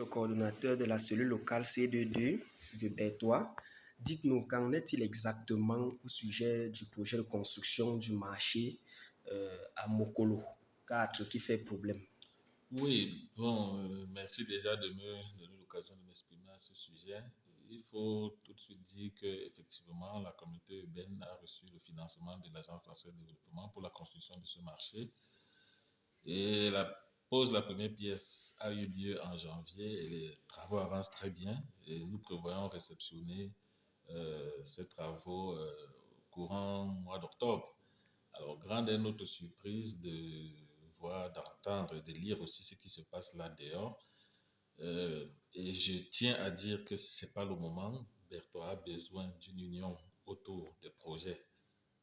coordonnateur de la cellule locale C22 de Bertois. Dites-nous, qu'en est-il exactement au sujet du projet de construction du marché à Mokolo 4 qui fait problème? Oui, bon, merci déjà de me donner l'occasion de m'exprimer à ce sujet. Il faut tout de suite dire qu'effectivement, la communauté urbaine a reçu le financement de l'Agence française de développement pour la construction de ce marché. Et la la première pièce a eu lieu en janvier et les travaux avancent très bien. Et nous prévoyons réceptionner ces travaux courant mois d'octobre. Alors, grande est notre surprise de voir, d'entendre, de lire aussi ce qui se passe là dehors. Et je tiens à dire que ce n'est pas le moment. Bertois a besoin d'une union autour des projets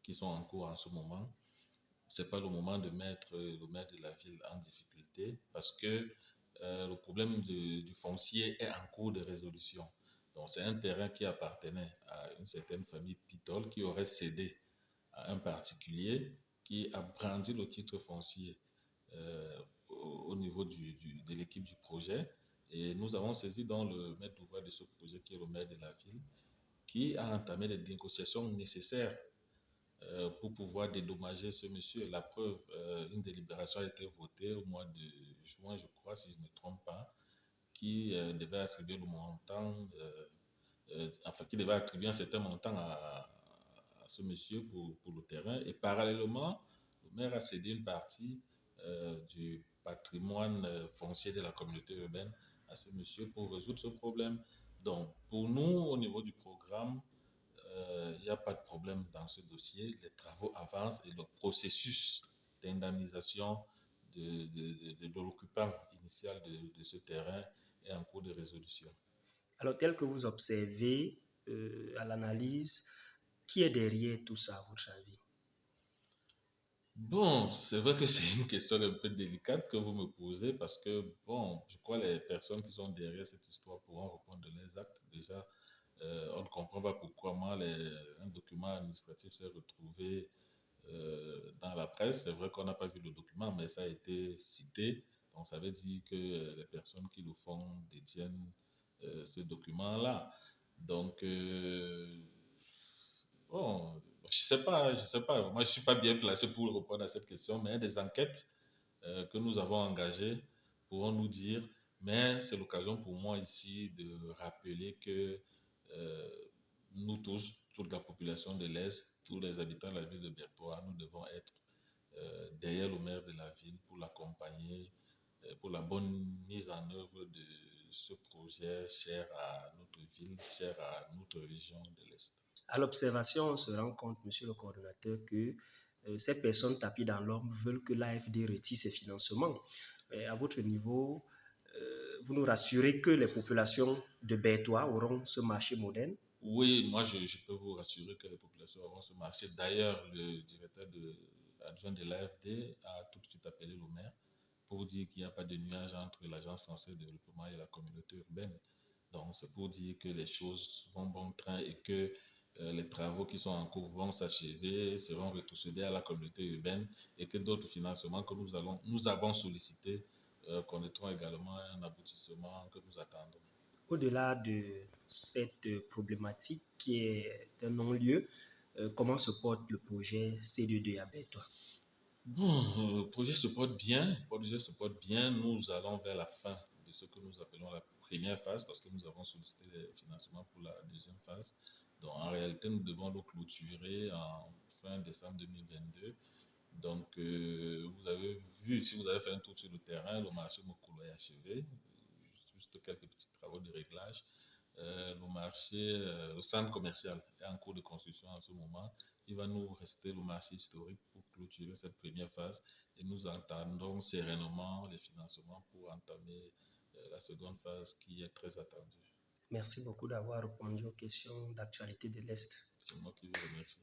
qui sont en cours en ce moment. Ce n'est pas le moment de mettre le maire de la ville en difficulté parce que le problème du foncier est en cours de résolution. Donc, c'est un terrain qui appartenait à une certaine famille Pitol qui aurait cédé à un particulier qui a brandi le titre foncier au niveau de l'équipe du projet. Et nous avons saisi dans le maître d'ouvrage de ce projet, qui est le maire de la ville, qui a entamé les négociations nécessaires pour pouvoir dédommager ce monsieur. La preuve, une délibération a été votée au mois de juin, je crois, si je ne me trompe pas, qui devait attribuer le montant, enfin, qui devait attribuer un certain montant à ce monsieur pour le terrain. Et parallèlement, le maire a cédé une partie du patrimoine foncier de la communauté urbaine à ce monsieur pour résoudre ce problème. Donc, pour nous, au niveau du programme, il n'y a pas de problème dans ce dossier. Les travaux avancent et le processus d'indemnisation de l'occupant initial de ce terrain est en cours de résolution. Alors, tel que vous observez à l'analyse, qui est derrière tout ça, à votre avis? Bon, c'est vrai que c'est une question un peu délicate que vous me posez parce que, bon, je crois que les personnes qui sont derrière cette histoire pourront répondre de leurs actes. Déjà, on ne comprend pas pourquoi un document administratif s'est retrouvé dans la presse. C'est vrai qu'on n'a pas vu le document, mais ça a été cité. Donc, ça veut dire que les personnes qui le font détiennent ce document-là. Donc, bon, je sais pas. Moi, je suis pas bien placé pour répondre à cette question, mais des enquêtes que nous avons engagées pourront nous dire. Mais c'est l'occasion pour moi ici de rappeler que euh, nous tous, toute la population de l'Est, tous les habitants de la ville de Bertois, nous devons être derrière le maire de la ville pour l'accompagner, pour la bonne mise en œuvre de ce projet cher à notre ville, cher à notre région de l'Est. À l'observation, on se rend compte, monsieur le coordonnateur, que ces personnes tapis dans l'ombre veulent que l'AFD retire ses financements. Et à votre niveau, vous nous rassurez que les populations de Bertois auront ce marché moderne? Oui, moi je peux vous rassurer que les populations auront ce marché. D'ailleurs, le directeur adjoint de l'AFD a tout de suite appelé le maire pour dire qu'il n'y a pas de nuage entre l'Agence française de développement et la communauté urbaine. Donc, c'est pour dire que les choses vont bon train et que les travaux qui sont en cours vont s'achever, seront rétrocédés à la communauté urbaine et que d'autres financements que nous avons sollicités connaîtront également un aboutissement que nous attendons. Au-delà de cette problématique qui est un non-lieu, comment se porte le projet C22 à Bertois? Bon, le projet se porte bien. Le projet se porte bien. Nous allons vers la fin de ce que nous appelons la première phase parce que nous avons sollicité les financements pour la deuxième phase. Donc, en réalité, nous devons le clôturer en fin décembre 2022. Donc, vous avez vu, si vous avez fait un tour sur le terrain, le marché Mokolo est achevé. Juste quelques petits travaux de réglage. Le centre commercial est en cours de construction en ce moment. Il va nous rester le marché historique pour clôturer cette première phase et nous attendons sereinement les financements pour entamer la seconde phase qui est très attendue. Merci beaucoup d'avoir répondu aux questions d'actualité de l'Est. C'est moi qui vous remercie.